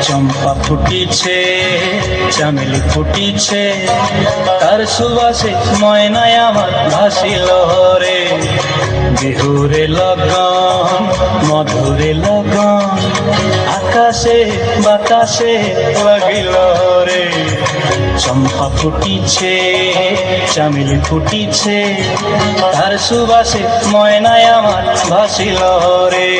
চম্পা ফুটিছে, চামেলি ফুটিছে, তার সুবাসে ময়নায় আমার ভাসিল রে। বিহুরে লগন, মধুরে লগন, আকাশে বাতাসে লাগিল রে। চম্পা ফুটিছে, চামেলি ফুটিছে, তার সুবাসে ময়নায় আমার ভাসিল রে।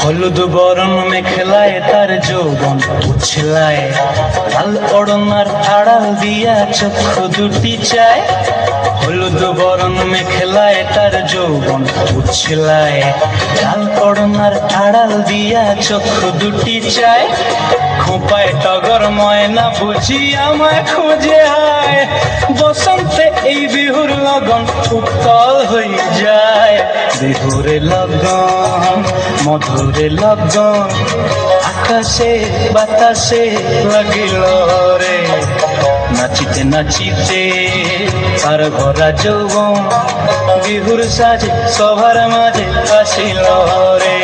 হলুদ বরণ মেখলায় তার যৌবন উছলায়, লাল ওড়নার আড়াল দিয়া চক্ষু দুটি চায়। হলুদ বরণ মেখলায় তার যৌবন উছলায়, লাল ওড়নার আড়াল দিয়া চক্ষু দুটি চায়। খোঁপায় টগর ময়না বুঝি আমায় খুঁজে হায়, বসন্তে এই বিহুর লগন উত্তল হয়ে যায়। বিহুরে লগন, মধুরে লগন, আকাশে বাতাসে লাগিল রে। নাচিতে নাচিতে তার ভরা যৌবন, বিহুর সাজে সবার মাঝে আসিল রে।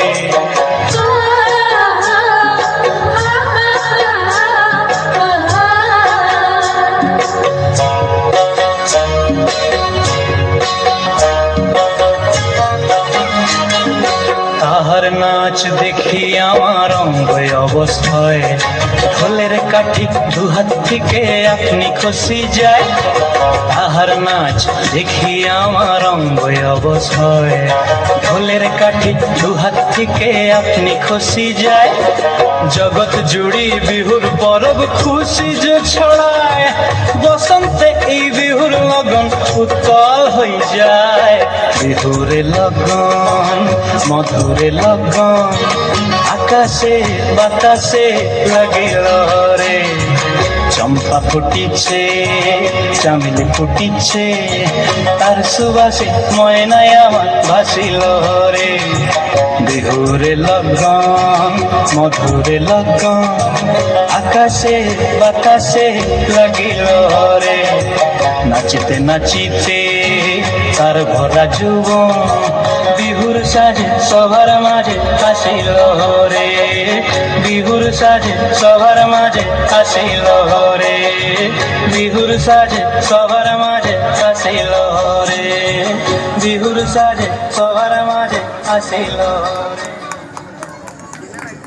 তাহার নাচ দেখি আমার অঙ্গ অবস্থায়, ঢোলের কাঠি দুহাত থেকে আপনি খসি যায়। তাহার নাচ দেখি আমার অঙ্গ অবস্থায়, ঢোলের কাঠি দুহাত থেকে আপনি খসি যায়। জগৎ জুড়ি বিহুর পরব খুশি যে ছড়ায়, বসন্তে এই বিহুর লগন উত্তল হয়ে যায়। বিহুরে লগন, মধুরে লগন, আকাশে বাতাসে লাগিল রে। চম্পা ফুটিছে, চামেলি ফুটিছে, তার সুবাসে ময়নায় আমার ভাসিল রে। বিহুরে লগন, মধুরে লগন, আকাশে বাতাসে লাগিল রে। নাচিতে নাচিতে তার ভরা যৌবন, বিহুর সাজে সবার মাঝে আসিল রে। বিহুর সাজে সবার মাঝে আসিল রে। বিহুর সাজে সবার মাঝে আসিল রে। বিহুর সাজে সবার মাঝে আসিল রে।